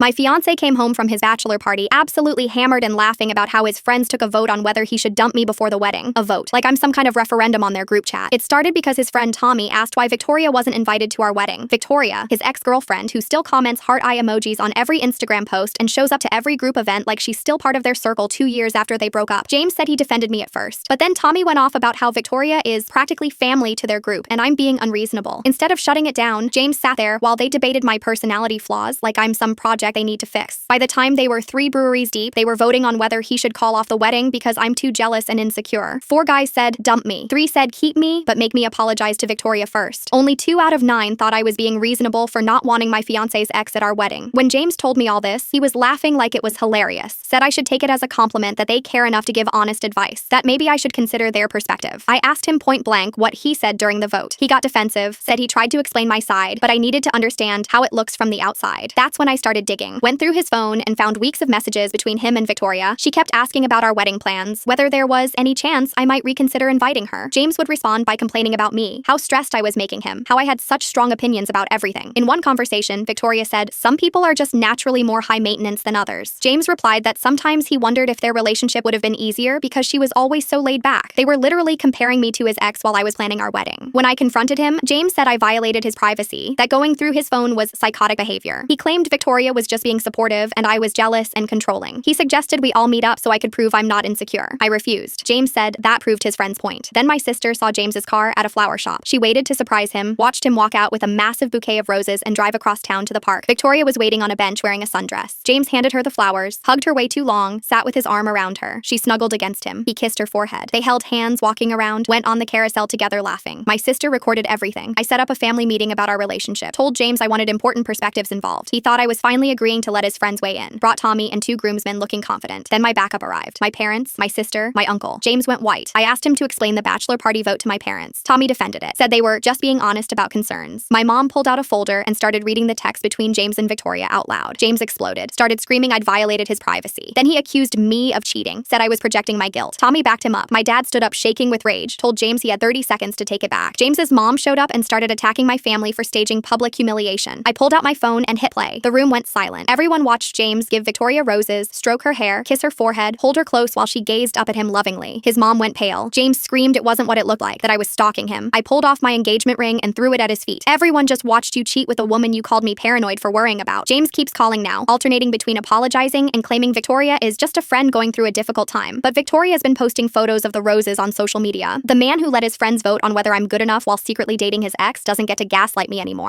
My fiancé came home from his bachelor party absolutely hammered and laughing about how his friends took a vote on whether he should dump me before the wedding. A vote. Like I'm some kind of referendum on their group chat. It started because his friend Tommy asked why Victoria wasn't invited to our wedding. Victoria, his ex-girlfriend who still comments heart eye emojis on every Instagram post and shows up to every group event like she's still part of their circle 2 years after they broke up. James said he defended me at first, but then Tommy went off about how Victoria is practically family to their group and I'm being unreasonable. Instead of shutting it down, James sat there while they debated my personality flaws like I'm some project they need to fix. By the time they were 3 breweries deep, they were voting on whether he should call off the wedding because I'm too jealous and insecure. 4 guys said, dump me. 3 said, keep me, but make me apologize to Victoria first. Only 2 out of 9 thought I was being reasonable for not wanting my fiancé's ex at our wedding. When James told me all this, he was laughing like it was hilarious. Said I should take it as a compliment that they care enough to give honest advice, that maybe I should consider their perspective. I asked him point blank what he said during the vote. He got defensive, said he tried to explain my side, but I needed to understand how it looks from the outside. That's when I started digging. Went through his phone and found weeks of messages between him and Victoria. She kept asking about our wedding plans, whether there was any chance I might reconsider inviting her. James would respond by complaining about me, how stressed I was making him, how I had such strong opinions about everything. In one conversation, Victoria said, some people are just naturally more high maintenance than others. James replied that sometimes he wondered if their relationship would have been easier because she was always so laid back. They were literally comparing me to his ex while I was planning our wedding. When I confronted him, James said I violated his privacy, that going through his phone was psychotic behavior. He claimed Victoria was just being supportive and I was jealous and controlling. He suggested we all meet up so I could prove I'm not insecure. I refused. James said that proved his friend's point. Then my sister saw James's car at a flower shop. She waited to surprise him, watched him walk out with a massive bouquet of roses and drive across town to the park. Victoria was waiting on a bench wearing a sundress. James handed her the flowers, hugged her way too long, sat with his arm around her. She snuggled against him. He kissed her forehead. They held hands walking around, went on the carousel together laughing. My sister recorded everything. I set up a family meeting about our relationship. Told James I wanted important perspectives involved. He thought I was finally agreeing to let his friends weigh in. Brought Tommy and 2 groomsmen looking confident. Then my backup arrived. My parents, my sister, my uncle. James went white. I asked him to explain the bachelor party vote to my parents. Tommy defended it. Said they were just being honest about concerns. My mom pulled out a folder and started reading the text between James and Victoria out loud. James exploded. Started screaming I'd violated his privacy. Then he accused me of cheating. Said I was projecting my guilt. Tommy backed him up. My dad stood up shaking with rage. Told James he had 30 seconds to take it back. James's mom showed up and started attacking my family for staging public humiliation. I pulled out my phone and hit play. The room went silent. Everyone watched James give Victoria roses, stroke her hair, kiss her forehead, hold her close while she gazed up at him lovingly. His mom went pale. James screamed it wasn't what it looked like, that I was stalking him. I pulled off my engagement ring and threw it at his feet. Everyone just watched you cheat with a woman you called me paranoid for worrying about. James keeps calling now, alternating between apologizing and claiming Victoria is just a friend going through a difficult time. But Victoria's been posting photos of the roses on social media. The man who let his friends vote on whether I'm good enough while secretly dating his ex doesn't get to gaslight me anymore.